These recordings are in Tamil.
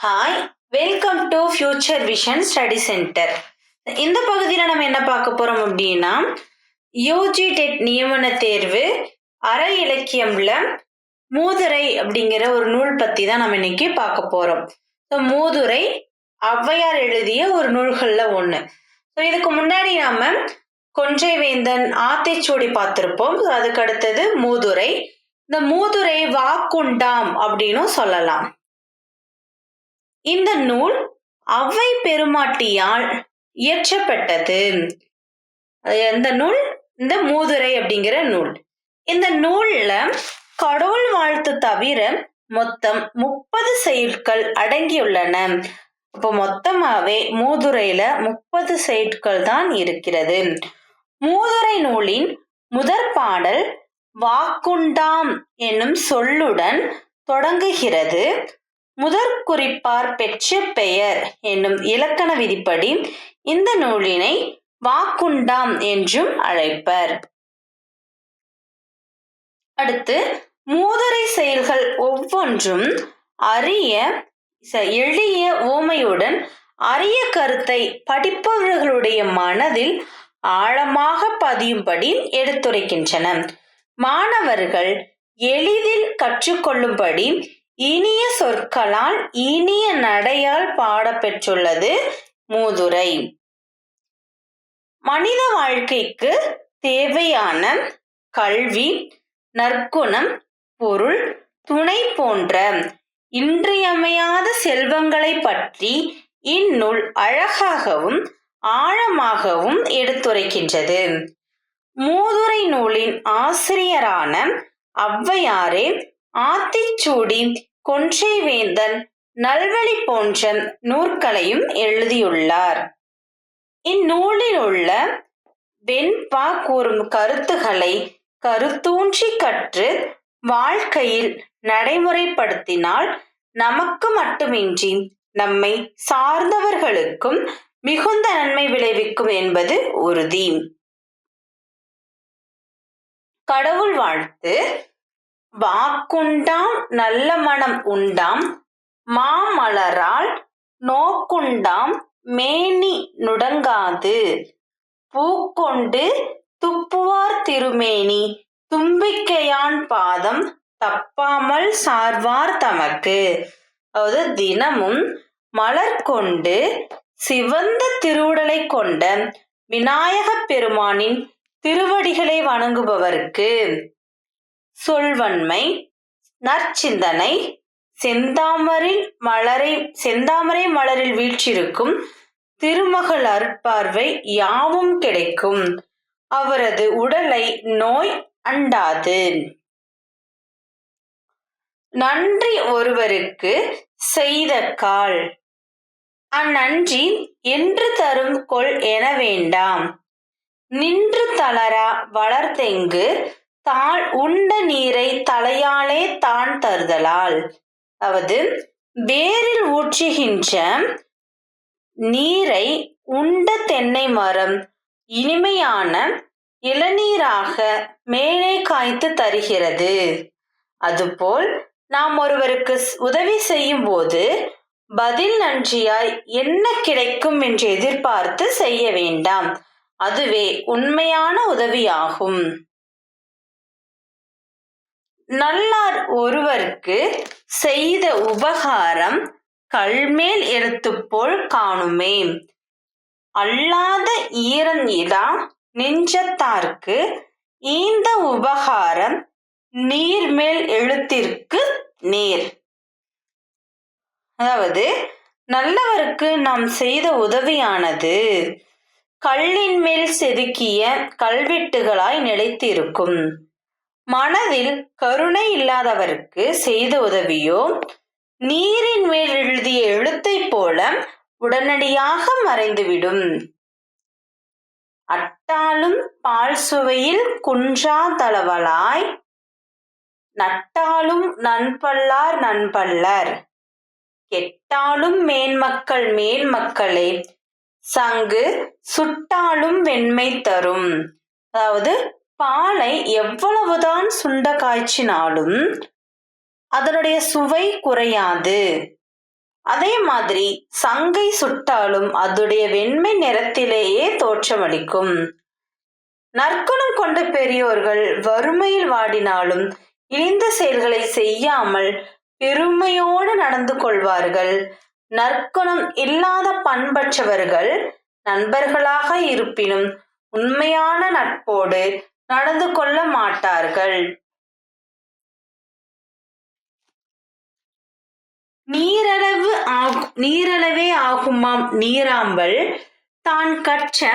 Hi, welcome to future vision study centre. இந்த பகுதியில் நம்ம என்ன பார்க்க போறோம் அப்படின்னா, யூஜி டெட் நியமன தேர்வு அரை இலக்கியம்ல மூதுரை அப்படிங்கிற ஒரு நூல் பத்தி தான் நம்ம இன்னைக்கு பார்க்க போறோம். மூதுரை ஔவையார் எழுதிய ஒரு நூல்கள்ல ஒண்ணு. இதுக்கு முன்னாடி நாம கொன்றை வேந்தன், ஆத்திச்சூடி பார்த்திருப்போம். அதுக்கு அடுத்தது மூதுரை. இந்த மூதுரை வாக்குண்டாம் அப்படின்னும் சொல்லலாம். இந்த நூல் ஔவை பெருமாட்டியால் இயற்றப்பட்டது. எந்த நூல்? இந்த மூதுரை அப்படிங்கிற நூல். இந்த நூல்ல கடவுள் வாழ்த்து தவிர மொத்தம் 30 செய்யுட்கள் அடங்கியுள்ளன. அப்போ மொத்தமாவே மூதுரையில 30 செய்யுட்கள் தான் இருக்கிறது. மூதுரை நூலின் முதற் பாடல் வாக்குண்டாம் என்னும் சொல்லுடன் தொடங்குகிறது. முதற் குறிப்பார் பெற்ற பெயர் என்னும் இலக்கண விதிப்படி இந்த நூலினை வாக்குண்டாம் என்றும் அழைப்பர். அடுத்து மூதுரை செயல்கள் ஒவ்வொன்றும் எளிய ஓமையுடன் அரிய கருத்தை படிப்பவர்களுடைய மனதில் ஆழமாக பதியும்படி எடுத்துரைக்கின்றன. மாணவர்கள் எளிதில் கற்றுக்கொள்ளும்படி இனிய சொற்களால் இனிய நடையால் பாடப்பெற்றுள்ளது மூதுரை. மனித வாழ்க்கைக்கு தேவையான கல்வி, நற்குணம், பொருள், துணை போன்ற இன்றியமையாத செல்வங்களை பற்றி இந்நூல் அழகாகவும் ஆழமாகவும் எடுத்துரைக்கின்றது. மூதுரை நூலின் ஆசிரியரான ஔவையாரே ஆத்திச்சூடி, கொன்றை வேந்தன், நல்வழி போன்ற நூற்களையும் எழுதியுள்ளார். இந்நூலில் உள்ள வெண்பா கூறும் கருத்துக்களை கருத்தூன்றி கற்று வாழ்க்கையில் நடைமுறைப்படுத்தினால் நமக்கு மட்டுமின்றி நம்மை சார்ந்தவர்களுக்கும் மிகுந்த நன்மை விளைவிக்கும் என்பது உறுதி. கடவுள் வாழ்த்து. வாக்குண்டாம் நல்ல மனம் உண்டாம் மாமலரால் நோக்குண்டாம் மேனி நுடங்காது பூக்கொண்டு துப்புவார் திருமேனி தும்பிக்கையான் பாதம் தப்பாமல் சார்வார் தமக்கு. அதாவது தினமும் மலர் கொண்டு சிவந்த திருவுடலை கொண்ட விநாயக பெருமானின் திருவடிகளை வணங்குபவருக்கு சொல்வன்மை, நற்சிந்தனை, செந்தாமரை மலரில் வீற்றிருக்கும் திருமகள் அருட்பார்வை யாவும் கிடைக்கும். அவரது உடலை நோய் அண்டாது. நன்றி ஒருவருக்கு செய்த கால் அந்நன்றி என்று தரும் கொள் என வேண்டாம். நின்று தளரா வளர்த்தெங்கு தாள் உண்ட நீரை தலையாலே தான் தருதலால். அதாவது வேரில் ஊற்றுகின்ற நீரை உண்ட தென்னை மரம் இனிமையான இளநீராக மேலே காய்த்து தருகிறது. அதுபோல் நாம் ஒருவருக்கு உதவி செய்யும் போது பதில் நன்றியாய் என்ன கிடைக்கும் என்று எதிர்பார்த்து செய்ய வேண்டாம். அதுவே உண்மையான உதவியாகும். நல்லார் ஒருவருக்கு செய்த உபகாரம் கல்மேல் எழுத்து போல் காணுமே. அல்லாத ஈரன் இடா நெஞ்சத்தார்க்கு ஈந்த உபகாரம் நீர்மேல் எழுத்திற்கு நேர். அதாவது நல்லவருக்கு நாம் செய்த உதவியானது கல்லின் மேல் செதுக்கிய கல்வெட்டுகளாய் நிலைத்திருக்கும். மனதில் கருணை இல்லாதவருக்கு செய்த உதவியோ நீரின் மேல் எழுதிய எழுத்தை போல உடனடியாக மறைந்துவிடும். அட்டாலும் பால் சுவையில் குன்றா தளவலாய் நட்டாலும் நண்பல்லார் நண்பல்லர் கெட்டாலும் மேன்மக்கள் மேன்மக்களே சங்கு சுட்டாலும் வெண்மை தரும். அதாவது பாலை எவ்வளவுதான் சுண்ட காய்ச்சினாலும் அதனுடைய சுவை குறையாது. அதே மாதிரி சங்கை சுட்டாலும் அதுடைய வெண்மை நிறத்திலேயே தோற்றமளிக்கும். நற்குணம் கொண்ட பெரியோர்கள் வறுமையில் வாடினாலும் இழிந்த செயல்களை செய்யாமல் பெருமையோடு நடந்து கொள்வார்கள். நற்குணம் இல்லாத பண்பற்றவர்கள் நண்பர்களாக இருப்பினும் உண்மையான நட்போடு நடந்து கொள்ள மாட்டார்கள். நீரளவே ஆகுமாம் நீராம்பல், தான் கற்ற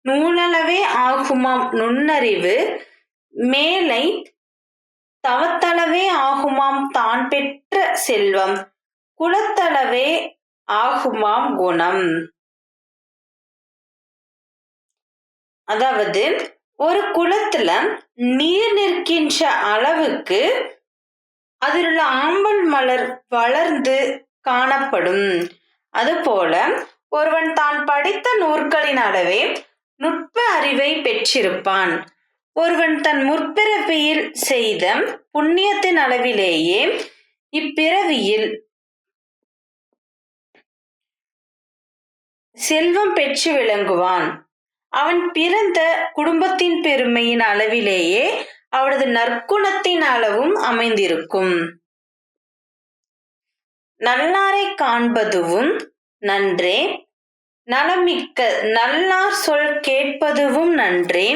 நூலளவே ஆகுமாம் நுண்ணறிவு, மேலை தவத்தளவே ஆகுமாம் தான் பெற்ற செல்வம், குலத்தளவே ஆகுமாம் குணம். அதாவது ஒரு குளத்துல நீர் நிற்கின்ற அளவுக்கு அதில் உள்ள ஆம்பல் மலர் வளர்ந்து காணப்படும். அதுபோல ஒருவன் தான் படித்த நூற்களின் அளவே நுட்ப அறிவை பெற்றிருப்பான். ஒருவன் தன் முற்பிறவியில் செய்த புண்ணியத்தின் அளவிலேயே இப்பிறவியில் செல்வம் பெற்று விளங்குவான். அவன் பிறந்த குடும்பத்தின் பெருமையின் அளவிலேயே அவனது நற்குணத்தின் அளவும் அமைந்திருக்கும். நல்லாரை காண்பதுவும் நன்றே, நலமிக்க நல்லார் சொல் கேட்பதுவும் நன்றே,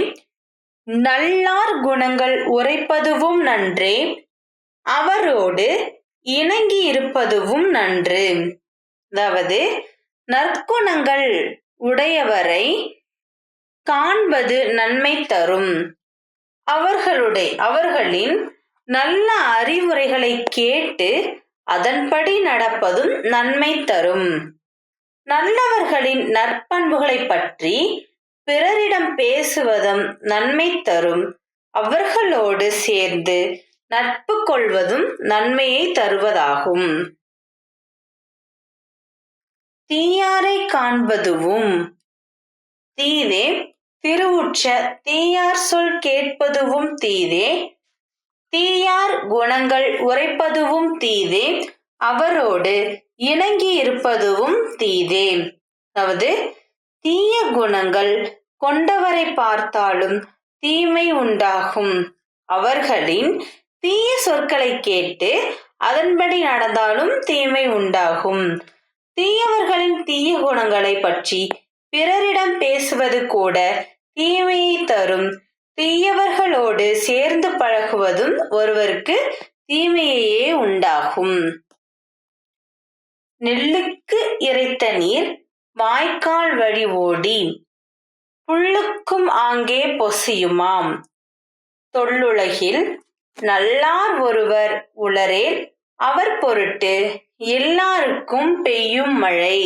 நல்லார் குணங்கள் உரைப்பதுவும் நன்றே, அவரோடு இணங்கி இருப்பதுவும் நன்று. அதாவது நற்குணங்கள் உடையவரை காண்பது நன்மை தரும். அவர்களின் நல்ல அறிவுரைகளை கேட்டு அதன்படி நடப்பதும் நன்மை தரும். நல்லவர்களின் நற்பண்புகளை பற்றி பிறரிடம் பேசுவதும் நன்மை தரும். அவர்களோடு சேர்ந்து நட்பு கொள்வதும் நன்மையை தருவதாகும். தீயாரை காண்பதுவும் தீதே, திருவுற்ற தீயார் சொல் கேட்பதுவும் தீதே, தீயார் குணங்கள் உரைப்பதுவும் தீதே, அவரோடு இணங்கி இருப்பதுவும் தீதே. அதாவது தீய குணங்கள் கொண்டவரை பார்த்தாலும் தீமை உண்டாகும். அவர்களின் தீய சொற்களை கேட்டு அதன்படி நடந்தாலும் தீமை உண்டாகும். தீயவர்களின் தீய குணங்களை பற்றி பிறரிடம் பேசுவது கூட தீமையை தரும். தீயவர்களோடு சேர்ந்து பழகுவதும் ஒருவருக்கு தீமையே உண்டாகும். நெல்லுக்கு இறைத்த நீர் வாய்க்கால் வழி ஓடி, புல்லுக்கும் ஆங்கே பொசியுமாம். தொல்லுலகில் நல்லார் ஒருவர் உளரேல் அவர் பொருட்டு எல்லாருக்கும் பெய்யும் மழை.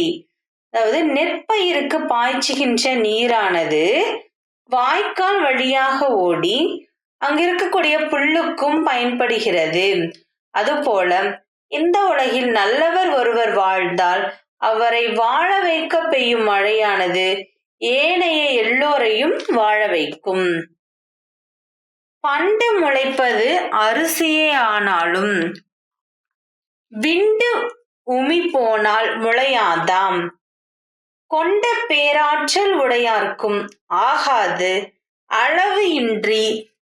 அதாவது நெற்பயிருக்கு பாய்ச்சுகின்ற நீரானது வாய்க்கால் வழியாக ஓடி அங்க இருக்கக்கூடிய புல்லுக்கும் பயன்படுகிறது. அதுபோல இந்த உலகில் நல்லவர் ஒருவர் வாழ்ந்தால் அவரை வாழ வைக்க பெய்யும் மழையானது ஏனைய எல்லோரையும் வாழ வைக்கும். பண்டு முளைப்பது அரிசியே ஆனாலும் விண்டு உமி போனால் முளையாதாம். கொண்ட பேராற்றல் உடையார்க்கும் ஆகாது அளவு இன்றி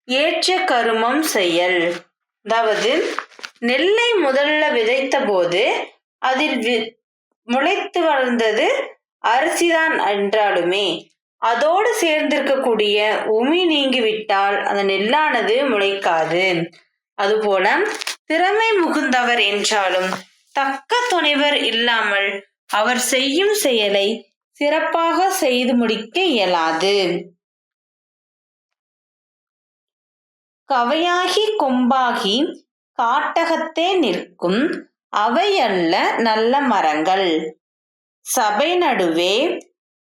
ஏற்ற கருமம் செயல். அதாவது நெல்லை முதல்ல விதைத்த போது அதில் முளைத்து வளர்ந்தது அரிசிதான் என்றாலுமே அதோடு சேர்ந்திருக்கக்கூடிய உமி நீங்கிவிட்டால் அந்த நெல்லானது முளைக்காது. அதுபோல திறமை முகுந்தவர் என்றாலும் தக்க துணைவர் இல்லாமல் அவர் செய்யும் செயலை சிறப்பாக செய்து முடிக்க இயலாது. கவையாகி கொம்பாகி காட்டகத்தே நிற்கும் அவையல்ல நல்ல மரங்கள். சபை நடுவே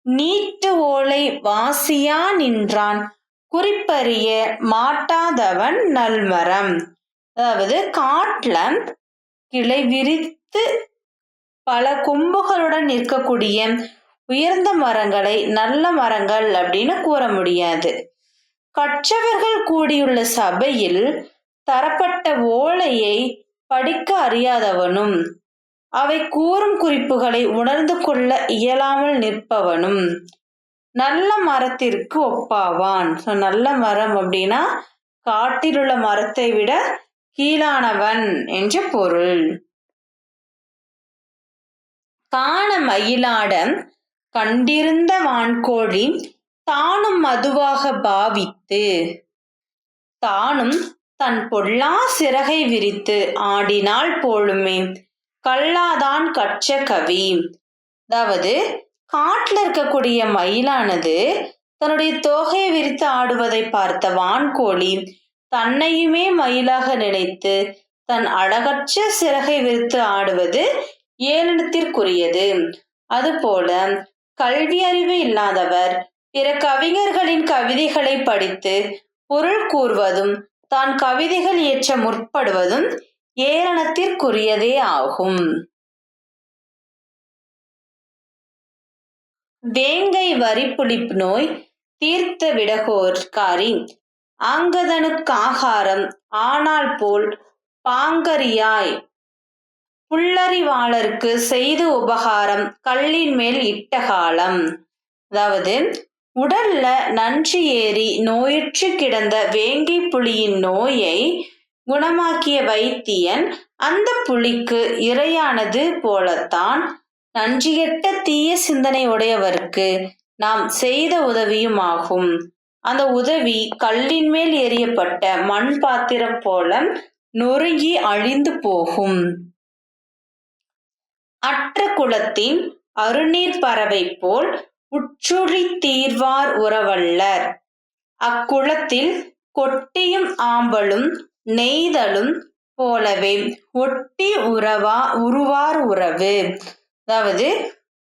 நீட்டு ஓலை வாசியா நின்றான் குறிப்பறிய மாட்டாதவன் நல்மரம். அதாவது காட்டுல கிளை விரித்து பல கொம்புகளுடன் நிற்கக்கூடிய உயர்ந்த மரங்களை நல்ல மரங்கள் அப்படின்னு கூற முடியாது. கற்றவர்கள் கூடியுள்ள சபையில் தரப்பட்ட ஓலையை படிக்க அறியாதவனும் அவை கூறும் குறிப்புகளை உணர்ந்து கொள்ள இயலாமல் நிற்பவனும் நல்ல மரத்திற்கு ஒப்பாவான். நல்ல மரம் அப்படின்னா காட்டில் உள்ள மரத்தை விட கீழானவன் என்ற பொருள். காண மயிலாட கண்டிருந்த வான்கோழி தானும் மதுவாக பாவித்து தானும் தன் பொல்லா சிறகை விரித்து ஆடினாள் போலுமே கல்லாதான் கற்ற கவி. அதாவது காட்டுல இருக்கக்கூடிய மயிலானது தன்னுடைய தோகையை விரித்து ஆடுவதை பார்த்த வான்கோழி தன்னையுமே மயிலாக நினைத்து தன் அழகற்ற சிறகை விரித்து ஆடுவது ஏளனத்திற்குரியது. அதுபோல கல்வி அறிவு இல்லாதவர் பிற கவிஞர்களின் கவிதைகளை படித்து பொருள் கூறுவதும் தான் கவிதைகள் இயற்ற முற்படுவதும் ஏளனத்திற்குரியதே ஆகும். வேங்கை வரிப்புளிப்பு நோய் தீர்த்த விடகோர்காரி ஆங்கதனுக்காகாரம் ஆனால் போல் பாங்கரியாய் புல்லறிவாளருக்கு செய்து உபகாரம் கல்லின் மேல் இட்ட காலம். அதாவது உடல்ல நஞ்சு ஏறி நோயுற்று கிடந்த வேங்கை புலியின் நோயை குணமாக்கிய வைத்தியன் அந்த புலிக்கு இரையானது போலத்தான் நஞ்சிகெட்ட தீய சிந்தனை உடையவருக்கு நாம் செய்த உதவியும் ஆகும். அந்த உதவி கல்லின் மேல் எறியப்பட்ட மண் பாத்திரம் போல நொறுங்கி அழிந்து போகும். அற்ற குலத்தின் அருநீர் பறவை போல் உற்றுழி தீர்வார் உறவல்லர். அக்குளத்தில் கொட்டியும் ஆம்பலும் நெய்தலும் போலவே ஒட்டி உருவார் உறவு. அதாவது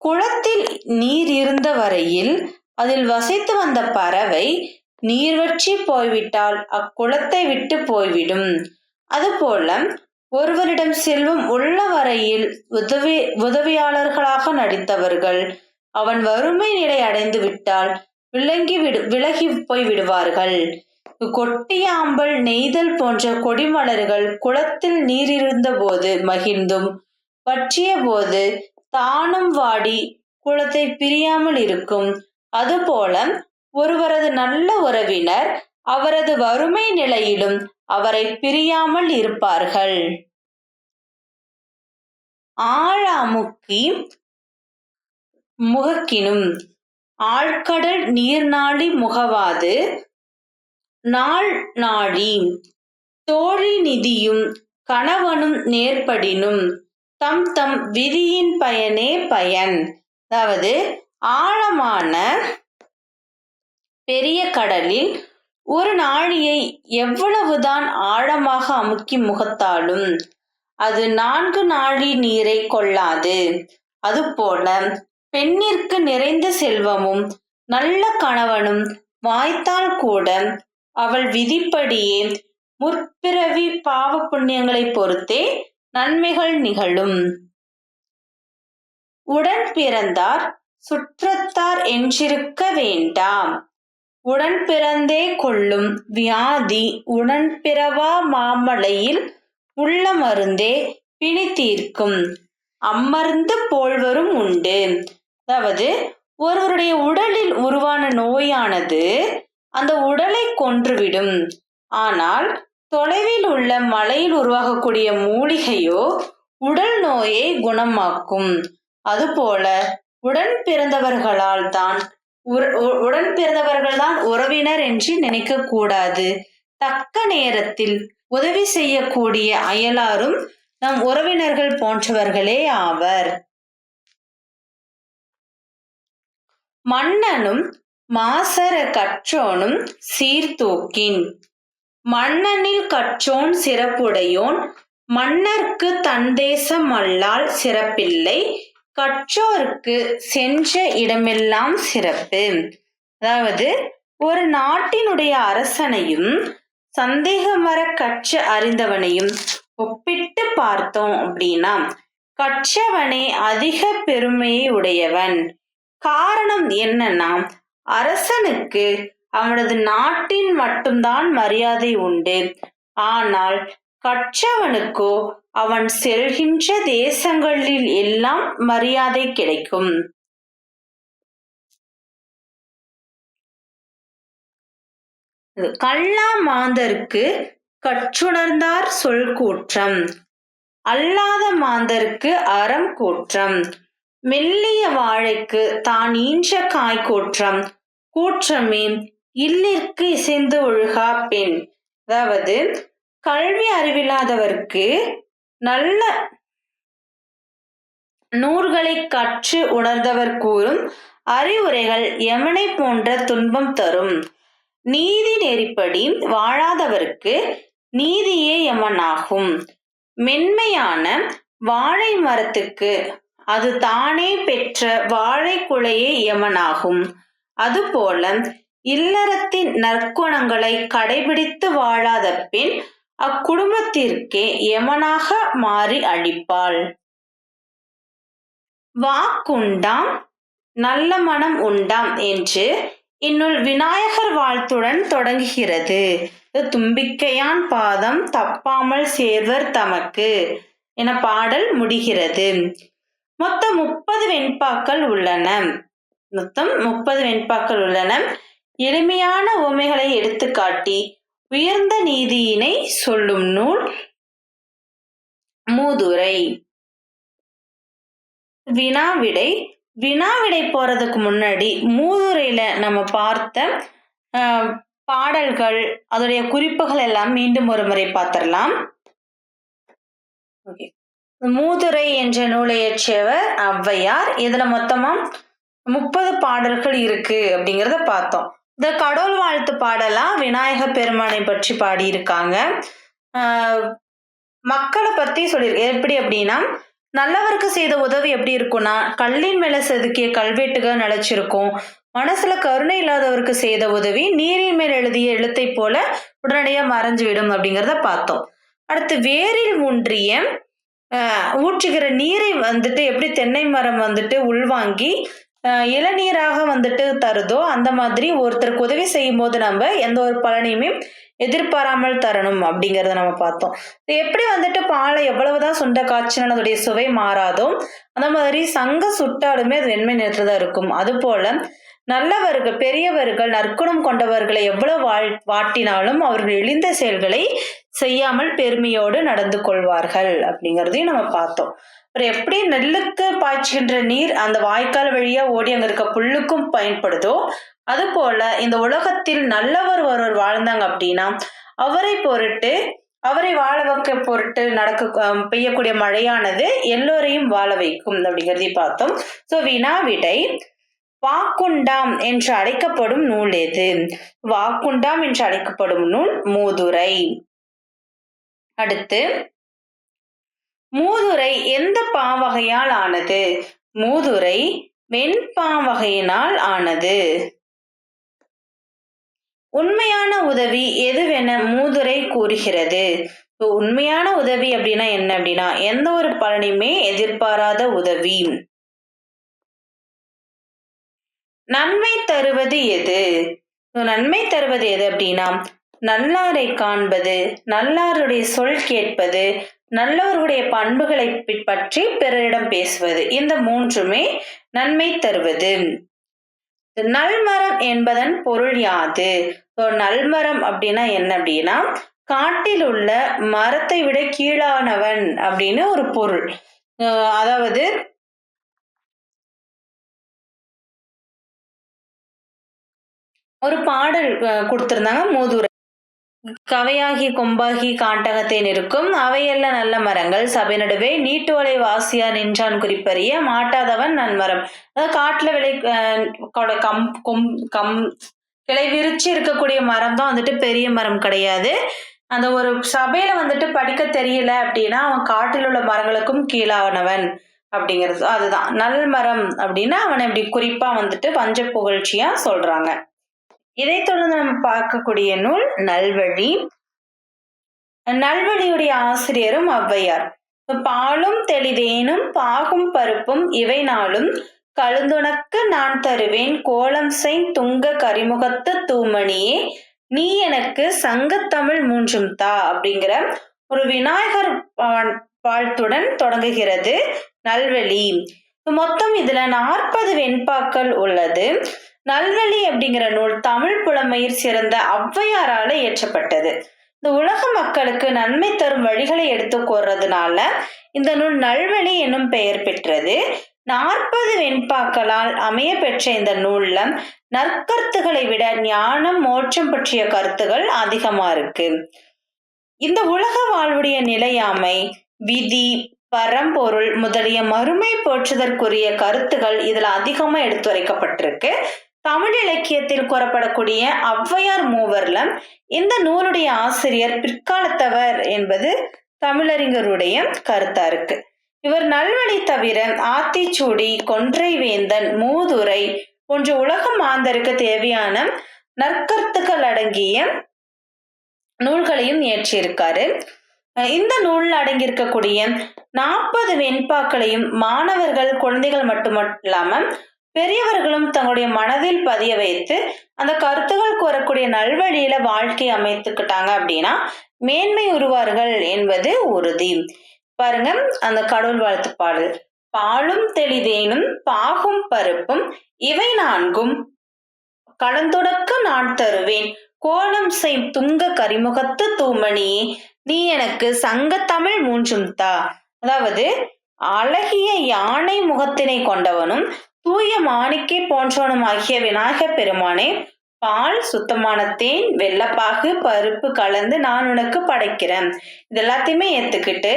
குளத்தில் நீர் இருந்த வரையில் அதில் வசித்து வந்த பறவை நீர் வற்றி போய்விட்டால் அக்குளத்தை விட்டு போய்விடும். அதுபோல ஒருவரிடம் செல்வம் உள்ள வரையில் உதவியாளர்களாக நடித்தவர்கள் அவன் வறுமை நிலை அடைந்து விட்டால் விலகி போய் விடுவார்கள். கொட்டிய ஆம்பல் நெய்தல் போன்ற கொடிமலர்கள் குளத்தில் நீர் இருந்த போது மகிழ்ந்தும் வற்றிய போது தானும் வாடி குளத்தை பிரியாமல் இருக்கும். அதுபோல ஒருவரது நல்ல உறவினர் அவரது வறுமை நிலையிலும் அவரை பிரியாமல் இருப்பார்கள். ஆழாமுக்கி முகக்கினும் ஆழ்கடல் நீர்நாளி முகவாது நாள் நாடி தோழி நிதியும் கணவனும் நேர்படினும் தம் தம் விதியின் பயனே பயன். அதாவது ஆழமான பெரிய கடலில் ஒரு நாழியை எவ்வளவுதான் ஆழமாக அமுக்கி முகத்தாலும் அது 4 நாழி நீரை கொள்ளாது. அதுபோல பெண்ணிற்கு நிறைந்த செல்வமும் நல்ல கணவனும் வாய்த்தால் கூட அவள் விதிப்படியே முற்பிறவி பாவ புண்ணியங்களை பொறுத்தே நன்மைகள் நிகழும். உடன் பிறந்தார் சுற்றத்தார் என்றிருக்க வேண்டாம். உடன் பிறந்தே கொள்ளும் வியாதி உடன் பிறவா மாமலையில் உள்ள மருந்தே பிணி தீர்க்கும். அம்மருந்து போல்வரும் உண்டு. அதாவது ஒருவருடைய உடலில் உருவான நோயானது அந்த உடலை கொன்றுவிடும். ஆனால் தொலைவில் உள்ள மலையில் உருவாகக்கூடிய மூலிகையோ உடல் நோயை குணமாக்கும். அதுபோல உடன் பிறந்தவர்களால் தான் உறவினர் என்று நினைக்க கூடாது. தக்க நேரத்தில் உதவி செய்யக்கூடிய அயலாரும் நம் உறவினர்கள் போன்றவர்களே ஆவர். மன்னனும் மாசற கற்றோனும் சீர்தூக்கின். மன்னனில் கற்றோன் சிறப்புடையோன் மன்னர்க்கு தன் தேசம் அல்லால் சிறப்பில்லை கற்றோருக்கு சென்ற இடமெல்லாம் சிறப்பு. அதாவது ஒரு நாட்டினுடைய அரசனையும் சந்தேகமற கற்ற அறிந்தவனையும் ஒப்பிட்டு பார்த்தோம் அப்படின்னா கற்றவனே அதிக பெருமையை உடையவன். காரணம் என்னன்னா அரசனுக்கு அவனது நாட்டின் மட்டும்தான் மரியாதை உண்டு. ஆனால் கற்றவனுக்கோ அவன் செல்கின்ற தேசங்களில் எல்லாம் மரியாதை கிடைக்கும். கல்லா மாந்தருக்கு கற்றுணர்ந்தார் சொல் கூற்றம், அல்லாத மாந்தருக்கு அறம் கூற்றம், மெல்லிய வாழைக்கு தான் ஈன்ற காய் கூற்றம், கூற்றமே இல்லிற்கு இசைந்து ஒழுகா பெண். அதாவது கல்வி அறிவில்லாதவர்க்கு நல்ல நூல்களை கற்று உணர்ந்தவர் கூறும் அறிவுரைகள் எமனை போன்ற துன்பம் தரும். நீதி நெறிப்படி வாழாதவர்க்கு நீதியே யமனாகும். மென்மையான வாழை மரத்துக்கு அது தானே பெற்ற வாழை குலையே யமனாகும். அதுபோல இல்லறத்தின் நற்குணங்களை கடைபிடித்து வாழாத பெண் அக்குடும்பத்திற்கே யமனாக மாறி அழிப்பாள். வாக்குண்டாம் நல்ல மனம் உண்டாம் என்று இந்நூல் விநாயகர் வாழ்த்துடன் தொடங்குகிறது. தும்பிக்கையான் பாதம் தப்பாமல் சேர்வர் தமக்கு என பாடல் முடிகிறது. மொத்தம் 30 வெண்பாக்கள் உள்ளன. எளிமையான உவமைகளை எடுத்துக்காட்டி உயர்ந்த நீதியினை சொல்லும் நூல் மூதுரை. வினாவிடை போறதுக்கு முன்னாடி மூதுரையில நம்ம பார்த்த பாடல்கள் அதோடைய குறிப்புகள் எல்லாம் மீண்டும் ஒரு முறை பார்த்திடலாம். மூதுரை என்ற நூலை இயற்றியவர் ஔவையார். இதுல மொத்தமா 30 பாடல்கள் இருக்கு அப்படிங்கறத பார்த்தோம். இந்த கடவுள் வாழ்த்து பாடலா விநாயக பெருமானை பற்றி பாடியிருக்காங்க. மக்களை பத்தி சொல்லியிருக்கு. எப்படி அப்படின்னா, நல்லவருக்கு செய்த உதவி எப்படி இருக்கும்னா, கல்லின் மேல செதுக்கிய கல்வெட்டுகள் நிலைச்சிருக்கும். மனசுல கருணை இல்லாதவருக்கு செய்த உதவி நீரின் மேல் எழுதிய எழுத்தை போல உடனடியா மறைஞ்சு விடும் அப்படிங்கிறத பார்த்தோம். அடுத்து வேரில் ஊற்றுகிற நீரை எப்படி தென்னை மரம் உள்வாங்கி இளநீராக தருதோ அந்த மாதிரி ஒருத்தருக்கு உதவி செய்யும் போது நம்ம எந்த ஒரு பலனையுமே எதிர்பாராமல் தரணும் அப்படிங்கறத நம்ம பார்த்தோம். எப்படி பாலை எவ்வளவுதான் சுண்ட காய்ச்சினாலும் அதோடைய சுவை மாறாதோ அந்த மாதிரி சங்க சுட்டாலுமே அது வெண்மை நிறத்துல தான் இருக்கும். அது போல நல்லவர்கள் பெரியவர்கள் நற்குணம் கொண்டவர்களை எவ்வளவு வாட்டினாலும் அவர்கள் எளிந்த செயல்களை செய்யாமல் பெருமையோடு நடந்து கொள்வார்கள் அப்படிங்கறதையும் நம்ம பார்த்தோம். எப்படி நெல்லுக்கு பாய்ச்சுகின்ற நீர் அந்த வாய்க்கால் வழியா ஓடி அங்க இருக்க புல்லுக்கும் பயன்படுதோ அது போல இந்த உலகத்தில் நல்லவர் ஒருவர் வாழ்ந்தாங்க அப்படின்னா அவரை வாழ வைக்க பொருட்டு பெய்யக்கூடிய மழையானது எல்லோரையும் வாழ வைக்கும் அப்படிங்கறதை பார்த்தோம். வினாவிடை வாக்குண்டாம் என்று அழைக்கப்படும் நூல் எது? வாக்குண்டாம் என்று அழைக்கப்படும் நூல் மூதுரை. அடுத்து மூதுரை எந்த பாவகையால் ஆனது? மூதுரை வெண்பாவகையினால் ஆனது. உண்மையான உதவி எதுவென மூதுரை கூறுகிறது? உண்மையான உதவி அப்படின்னா என்ன அப்படின்னா, எந்த ஒரு பலனையுமே எதிர்பாராத உதவி. நன்மை தருவது எது? நன்மை தருவது எது அப்படின்னா, நல்லாரை காண்பது, நல்லாருடைய சொல் கேட்பது, நல்லவர்களுடைய பண்புகளை பற்றி பிறரிடம் பேசுவது, இந்த மூன்றுமே நன்மை தருவது. நல்மரம் என்பதன் பொருள் யாது? நல்மரம் அப்படின்னா என்ன அப்படின்னா, காட்டில் உள்ள மரத்தை விட கீழானவன் அப்படின்னு ஒரு பொருள். அதாவது ஒரு பாடல் கொடுத்திருந்தாங்க மூதுரை. கவையாகி கொம்பாகி காட்டகத்தை நிற்கும் அவையல்ல நல்ல மரங்கள் சபை நடுவே நீட்டுவலை வாசியா நின்றான் குறிப்பறிய மாட்டாதவன் நன்மரம். அதாவது காட்டுல கிளை விரிச்சு இருக்கக்கூடிய மரம் தான் பெரிய மரம் கிடையாது. அந்த ஒரு சபையில படிக்க தெரியல அப்படின்னா அவன் காட்டில் உள்ள மரங்களுக்கும் கீழானவன் அப்படிங்கிறது. அதுதான் நல் மரம் அப்படின்னா அவனை இப்படி குறிப்பா பஞ்ச புகழ்ச்சியா சொல்றாங்க. இதை தொடர்ந்து நம்ம பார்க்கக்கூடிய நூல் நல்வழி. நல்வழியுடைய ஆசிரியரும் ஔவையார். பாலும் தெளிதேனும் பாகும் பருப்பும் இவை நாளும் கழுந்துனக்கு நான் தருவேன் கோலம் செய் துங்க கரிமுகத்து தூமணியே நீ எனக்கு சங்கத்தமிழ் மூன்றும் தா அப்படிங்கிற ஒரு விநாயகர் வாழ்த்துடன் தொடங்குகிறது நல்வழி. மொத்தம் இதுல 40 வெண்பாக்கள் உள்ளது. நல்வழி அப்படிங்கிற நூல் தமிழ் புலமையில் சிறந்த ஔவையாரால இயற்றப்பட்டது. இந்த உலக மக்களுக்கு நன்மை தரும் வழிகளை எடுத்து கூறுறதுனால இந்த நூல் நல்வழி என்னும் பெயர் பெற்றது. 40 வெண்பாக்களால் அமைய பெற்ற இந்த நூல்ல நற்கருத்துக்களை விட ஞானம் மோட்சம் பற்றிய கருத்துகள் அதிகமா இருக்கு. இந்த உலக வாழ்வுடைய நிலையாமை, விதி, பரம்பொருள் முதலிய மறுமை போற்றுதற்குரிய கருத்துகள் இதுல அதிகமா எடுத்துரைக்கப்பட்டிருக்கு. தமிழ் இலக்கியத்தில் கூறப்படக்கூடிய ஔவையார் மூவர்ல இந்த நூலுடைய ஆசிரியர் பிற்காலத்தவர் என்பது தமிழறிஞருடைய கருத்தா இருக்கு. இவர் நல்வழி தவிர ஆத்திச்சூடி, கொன்றை வேந்தன், மூதுரை போன்ற உலக மாந்தருக்கு தேவையான நற்கருத்துக்கள் அடங்கிய நூல்களையும் இயற்றியிருக்காரு. இந்த நூல்ல அடங்கியிருக்கக்கூடிய 40 வெண்பாக்களையும் மாணவர்கள், குழந்தைகள் மட்டுமல்லாம பெரியவர்களும் தங்களுடைய மனதில் பதிய வைத்து அந்த கருத்துகள் கூறக்கூடிய நல்வழியில வாழ்க்கை அமைத்துக்கிட்டாங்க அப்படின்னா மேன்மை உருவார்கள் என்பது உறுதி. பாருங்க, அந்த கடவுள் வாழ்த்து பாடல். பாலும் தெளிதேனும் பாகும் பருப்பும் இவை நான்கும் கலந்துடக்க நான் தருவேன், கோலம் செய் துங்க கரிமுகத்து தூமணி நீ எனக்கு சங்க தமிழ் மூன்றும் தா. அதாவது அழகிய யானை முகத்தினை கொண்டவனும் தூய மாணிக்கை போன்றவனும் ஆகிய விநாயகப் பெருமானே, பால், சுத்தமான தேன், வெள்ளப்பாகு, பருப்பு கலந்து நான் உனக்கு படைக்கிறேன். இது எல்லாத்தையுமே ஏத்துக்கிட்டு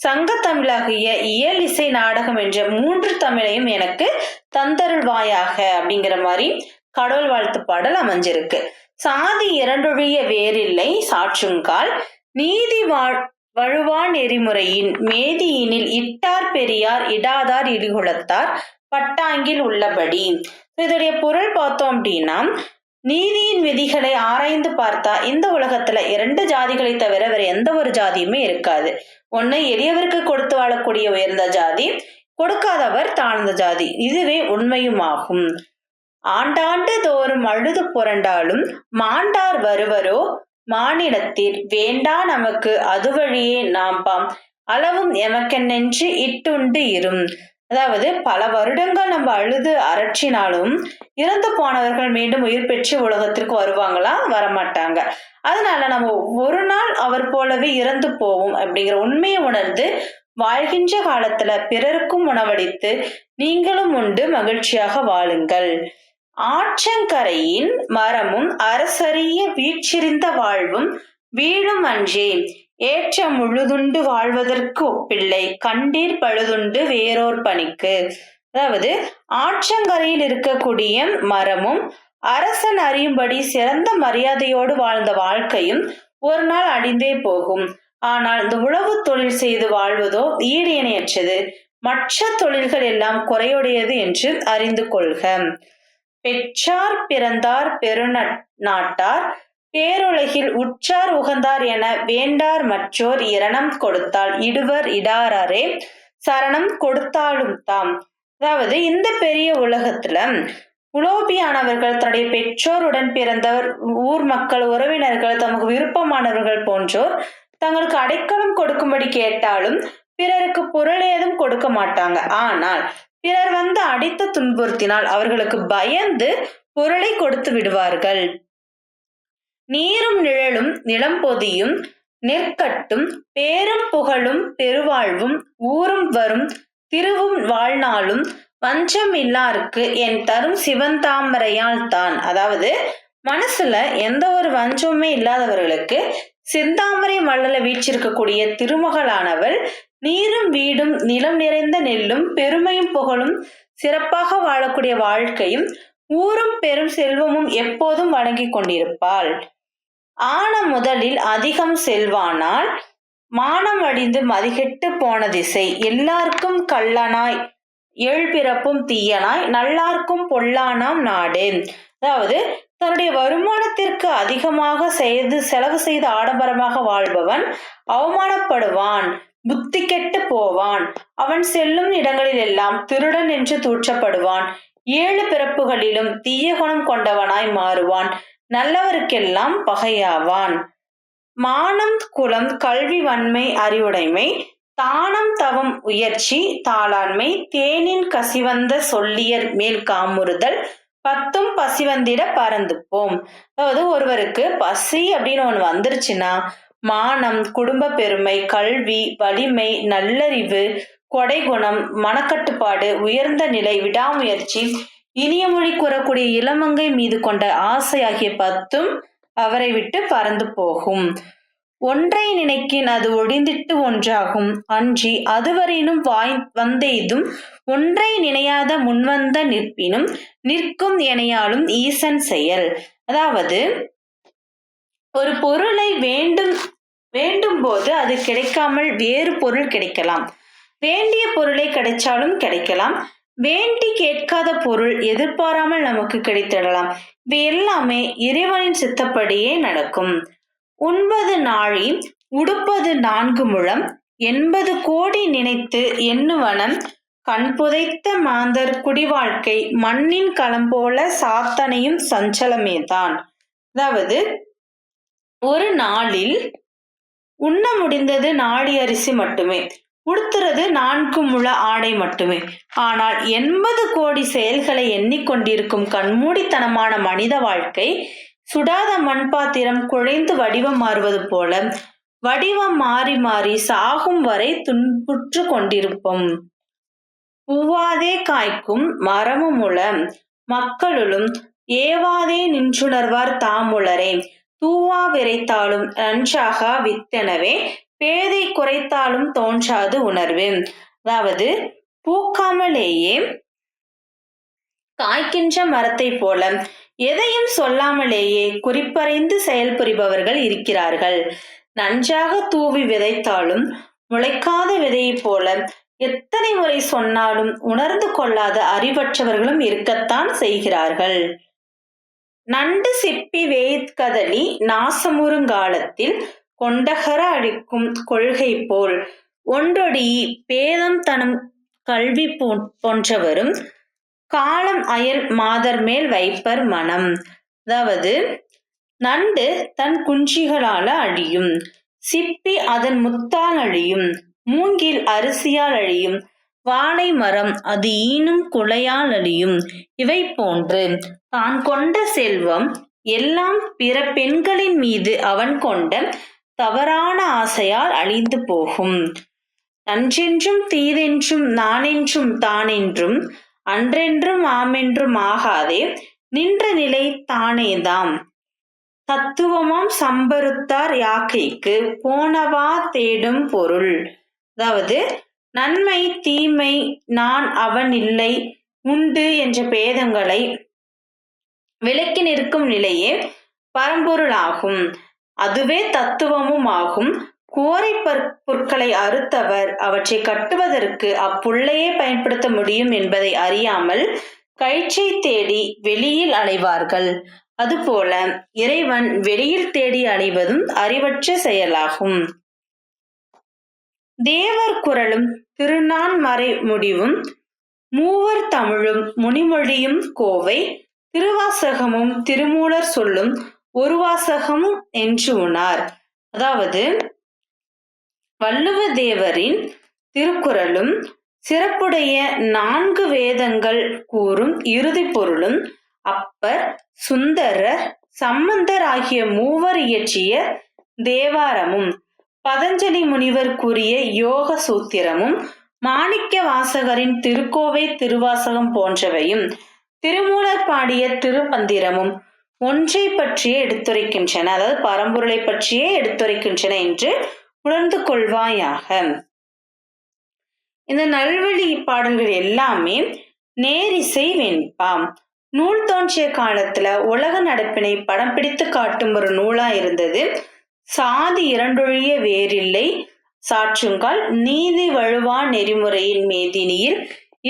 சங்க தமிழாகிய இயல், இசை, நாடகம் என்ற 3 தமிழையும் எனக்கு தந்தருள்வாயாக அப்படிங்கிற மாதிரி கடவுள் வாழ்த்து பாடல் அமைஞ்சிருக்கு. சாதி இரண்டொழிய வேறில்லை சாற்றுங்கால், நீதி வழுவான் நெறிமுறையின் மேதியினில் இட்டார் பெரியார் இடாதார் இடிகுலத்தார் பட்டாங்கில் உள்ளபடி. இதோடைய பொருள் பார்த்தோம் அப்படின்னா, நீதியின் விதிகளை ஆராய்ந்து பார்த்தா இந்த உலகத்துல 2 ஜாதிகளை தவிர வேற எந்த ஒரு ஜாதியுமே இருக்காது. ஒண்ணு எளியவருக்கு கொடுத்து வாழக்கூடிய உயர்ந்த ஜாதி, கொடுக்காதவர் தாழ்ந்த ஜாதி. இதுவே உண்மையும் ஆகும். ஆண்டாண்டு தோறும் அழுது புரண்டாலும் மாண்டார் வருவரோ மானிடத்தில், வேண்டா நமக்கு அது வழியே நாம்பாம் அளவும் எமக்கென்னென்று இட்டுண்டு இரும். அதாவது பல வருடங்கள் நம்ம அழுது அரற்றினாலும் இறந்து போனவர்கள் மீண்டும் உயிர் பெற்று உலகத்திற்கு வருவாங்களா? வரமாட்டாங்க. அதனால நம்ம ஒரு நாள் அவர் போலவே இறந்து போவோம் அப்படிங்கிற உண்மையை உணர்ந்து வாழ்கின்ற காலத்துல பிறருக்கும் உணவளித்து நீங்களும் உண்டு மகிழ்ச்சியாக வாழுங்கள். ஆற்றங்கரையின் மரமும் அரசரிய வீற்றிருந்த வாழ்வும் வீழும் அன்றே, ஏற்ற முழுதுண்டு வாழ்வதற்கு ஒப்பில்லை கண்டீர் பழுதுண்டு வேறோர் பணிக்கு. அதாவது ஆற்றங்கரையில் இருக்கக்கூடிய மரமும் அரசன் அறியும்படி சிறந்த மரியாதையோடு வாழ்ந்த வாழ்க்கையும் ஒரு நாள் அழிந்தே போகும். ஆனால் இந்த உழவு தொழில் செய்து வாழ்வதோ ஈடு இணையற்றது, மற்ற தொழில்கள் எல்லாம் குறையுடையது என்று அறிந்து கொள்க. பெற்றார் பிறந்தார் பெருநாட்டார் பேருலகில் உற்றார் உகந்தார் என வேண்டார் மற்றோர் இரணம் கொடுத்தால் இடுவர் இடாரே சரணம் கொடுத்தாலும் தாம். அதாவது இந்த பெரிய உலகத்துல உலோபியானவர்கள் தன்னுடைய பெற்றோருடன் பிறந்தவர், ஊர் மக்கள், உறவினர்கள், தமக்கு விருப்பமானவர்கள் போன்றோர் தங்களுக்கு அடைக்கலம் கொடுக்கும்படி கேட்டாலும் பிறருக்கு பொருள் ஏதும் கொடுக்க மாட்டாங்க. ஆனால் பிறர் வந்து அடித்து துன்புறுத்தினால் அவர்களுக்கு பயந்து பொருளை கொடுத்து விடுவார்கள். நீரும் நிழலும் நிலம் பொதியும் நெற்கட்டும் பேரும் புகழும் பெருவாழ்வும் ஊரும் வரும் திருவும் வாழ்நாளும் வஞ்சம் இல்லாருக்கு என் தரும் சிவந்தாமரையால் தான். அதாவது மனசுல எந்த ஒரு வஞ்சமுமே இல்லாதவர்களுக்கு செந்தாமரை மல்லல வீற்றிருக்கக்கூடிய திருமகளானவள் நீரும் வீடும் நிலம் நிறைந்த நெல்லும் பெருமையும் புகழும் சிறப்பாக வாழக்கூடிய வாழ்க்கையும் ஊரும் பெரும் செல்வமும் எப்போதும் வழங்கி கொண்டிருப்பாள். ஆன முதலில் அதிகம் செல்வானால் மானம் அழிந்து மதிகெட்டு போன திசை, எல்லாருக்கும் கள்ளனாய் எழுபிறப்பும் தீயனாய் நல்லார்க்கும் பொல்லானாம் நாடு. அதாவது தன்னுடைய வருமானத்திற்கு அதிகமாக செலவு செய்து ஆடம்பரமாக வாழ்பவன் அவமானப்படுவான், புத்தி கெட்டு போவான். அவன் செல்லும் இடங்களில் எல்லாம் திருடன் என்று தூற்றப்படுவான். 7 பிறப்புகளிலும் தீய குணம் கொண்டவனாய் மாறுவான். நல்லவருக்கெல்லாம் பகையாவான். மானம் குலம் கல்வி வன்மை அறிவுடைமை தானம் தவம் உயர்ச்சி தாளாண்மை தேனின் கசிவந்த சொல்லியர் மேல் காமுறுதல் பத்தும் பசிவந்திட பறந்துப்போம். அதாவது ஒருவருக்கு பசி அப்படின்னு ஒண்ணு வந்துருச்சுன்னா மானம், குடும்ப பெருமை, கல்வி, வலிமை, நல்லறிவு, கொடைகுணம், மனக்கட்டுப்பாடு, உயர்ந்த நிலை, விடாமுயற்சி, இனிய மொழி கூறக்கூடிய இளமங்கை மீது கொண்ட ஆசை ஆகிய பத்தும் அவரை விட்டு பறந்து போகும். ஒன்றை நினைக்கின் அது ஒழிந்திட்டு ஒன்றாகும் அன்றி அதுவரையினும் வந்தெய்தும் ஒன்றை நினையாத முன்வந்த நிற்பினும் நிற்கும் எனையாலும் ஈசன் செயல். அதாவது ஒரு பொருளை வேண்டும் போது அது கிடைக்காமல் வேறு பொருள் கிடைக்கலாம். வேண்டிய பொருளை கிடைச்சாலும் கிடைக்கலாம். வேண்டி கேட்காத பொருள் எதிர்பாராமல் நமக்கு கிடைத்திடலாம். இவை எல்லாமே இறைவனின் சித்தப்படியே நடக்கும். உண்பது நாழி உடுப்பது 4 முழம் 80 கோடி நினைத்து எண்ணுவனம் கண் புதைத்த மாந்தர் குடிவாழ்க்கை மண்ணின் களம் போல சாத்தனையும் சஞ்சலமேதான். அதாவது ஒரு நாளில் உண்ண முடிந்தது நாழி அரிசி மட்டுமே, உடுத்துறது 4 முழ ஆடை மட்டுமே. ஆனால் 80 கோடி செயல்களை எண்ணிக்கொண்டிருக்கும் கண்மூடித்தனமான மனித வாழ்க்கை சுடாத மண்பாத்திரம் குழைந்து வடிவம் மாறுவது போல வடிவம் மாறி மாறி சாகும் வரை துன்புற்று கொண்டிருப்போம். பூவாதே காய்க்கும் மரமுமுள மக்களும் ஏவாதே நின்றுணர்வார் தாமுளரே தூவா விரைத்தாலும் நன்றாக வித்தெனவே பேதை குறைத்தாலும் தோன்றாது உணர்வு. அதாவது பூக்காமலேயே காய்க்கின்ற மரத்தை போல எதையும் சொல்லாமலேயே குறிப்பறைந்து செயல்புரிபவர்கள் இருக்கிறார்கள். நன்றாக தூவி விதைத்தாலும் முளைக்காத விதையை போல எத்தனை முறை சொன்னாலும் உணர்ந்து கொள்ளாத அறிவற்றவர்களும் இருக்கத்தான் செய்கிறார்கள். நண்டு சிப்பி வேய்கதலி நாசமுறுங்காலத்தில் கொண்டகர அழிக்கும் கொள்கை போல் ஒன்றொடி பேதம் தனம் கல்வி போன்றவரும் காலம் அயல் மாதர் மேல் வைப்பர் மனம். அதாவது நண்டு தன் குஞ்சிகளால அழியும், சிப்பி அதன் முத்தால் அழியும், மூங்கில் அரிசியால் அழியும், வாழை மரம் அது ஈனும் குலையால் அழியும். இவை போன்று தான் கொண்ட செல்வம் எல்லாம் பிற பெண்களின் மீது அவன் கொண்ட தவறான ஆசையால் அழிந்து போகும். நன்றென்றும் தீதென்றும் நானென்றும் தானென்றும் அன்றென்றும் ஆமென்றும் ஆகாதே நின்ற நிலை தானேதாம். தத்துவமாம் சம்பருத்தார் யாக்கைக்கு போனவா தேடும் பொருள். அதாவது நன்மை தீமை நான் அவன் இல்லை உண்டு என்ற பேதங்களை விலக்கி நிற்கும் நிலையே பரம்பொருள் ஆகும். அதுவே தத்துவமும் ஆகும். கோரை பொருட்களை அறுத்தவர் அவற்றை கட்டுவதற்கு அப்புள்ளையே பயன்படுத்த முடியும் என்பதை அறியாமல் கயிற்றை தேடி வெளியில் அலைவார்கள். அதுபோல இறைவன் வெளியில் தேடி அலைவதும் அறிவற்ற செயலாகும். தேவர் குரலும் திருநான்மறை முடிவும் மூவர் தமிழும் முனிமொழியும் கோவை திருவாசகமும் திருமூலர் சொல்லும் ஒரு வாசகமும் என்று உணார். அதாவது வள்ளுவ தேவரின் திருக்குறளும் சிறப்புடைய 4 வேதங்கள் கூறும் இறுதி பொருளும் அப்பர், சுந்தரர், சம்பந்தர் ஆகிய மூவர் இயற்றிய தேவாரமும் பதஞ்சலி முனிவர் கூறிய யோக சூத்திரமும் மாணிக்க வாசகரின் திருக்கோவை திருவாசகம் போன்றவையும் திருமூலர் பாடிய திருமந்திரமும் ஒன்றை பற்றியே எடுத்துரைக்கின்றன. அதாவது பரம்பொருளை பற்றியே எடுத்துரைக்கின்றன என்று உணர்ந்து கொள்வாயாக. இந்த நல்வழி பாடல்கள் எல்லாமே நேரிசை வெண்பாம். நூல் தோன்றிய காலத்துல உலக நடப்பினை படம் பிடித்து காட்டும் ஒரு நூலா இருந்தது. சாதி இரண்டொழிய வேறில்லை சாற்றுங்கால் நீதி வழுவா நெறிமுறையின் மேதினியில்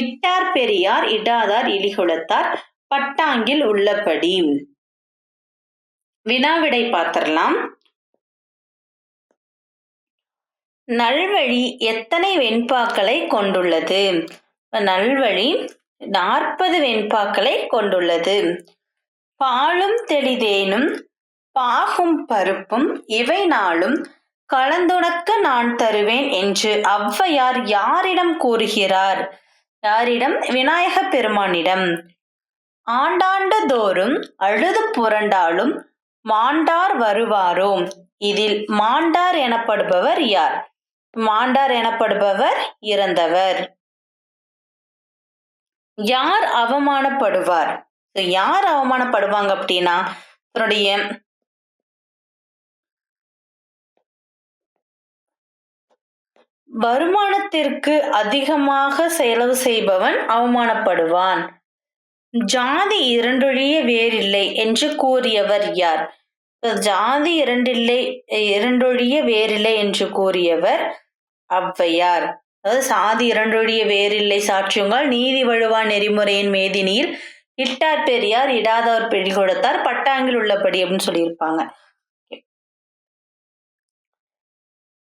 இட்டார் பெரியார் இடாதார் இலிகுலத்தார் பட்டாங்கில் உள்ளபடி. வினாவிடை பார்த்திடலாம். நல்வழி எத்தனை வெண்பாக்களை கொண்டுள்ளது? நல்வழி 40 வெண்பாக்களை கொண்டுள்ளது. பாலும் தெளிதேனும் பாகும் பருப்பும் இவை நாளும் கலந்துனக்கு நான் தருவேன் என்று ஔவையார் யாரிடம் கூறுகிறார்? யாரிடம்? விநாயக பெருமானிடம். ஆண்டாண்டு தோறும் அழுது புரண்டாலும் மாண்டார் வருவாரோ? இதில் மாண்டார் எனப்படுபவர் யார்? மாண்டார் எனப்படுபவர் இறந்தவர். யார் அவமானப்படுவார்? யார் அவமானப்படுவாங்க அப்படின்னா தன்னுடைய வருமானத்திற்கு அதிகமாக செலவு செய்பவன் அவமானப்படுவான். ஜாதி இரண்டொழிய வேறில்லை என்று கூறியவர் யார்? ஜாதி இரண்டொழிய வேறில்லை என்று கூறியவர் ஔவையார். அதாவது சாதி இரண்டொழிய வேறில்லை சாற்றுங்கள், நீதி வழுவா நெறிமுறையின் மேதினியில் இட்டார் பெரியார் இடாதவர் பிழை கொடுத்தார் பட்டாங்கில் உள்ளபடி அப்படின்னு சொல்லியிருப்பாங்க.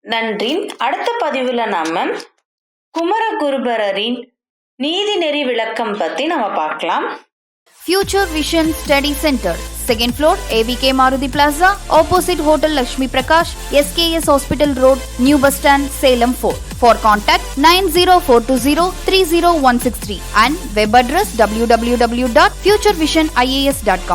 நன்றி. அடுத்த பதிவுல நாம குமரகுருபரரின் நீதிநெறி விளக்கம் பத்தி நம்ம பார்க்கலாம். Future Vision Study Center, 2nd floor, AVK Maruti Plaza, opposite Hotel Lakshmi Prakash, SKS Hospital Road, New Bus Stand, Salem 4. For contact 90420 30163 and web address www.futurevision.ias.com.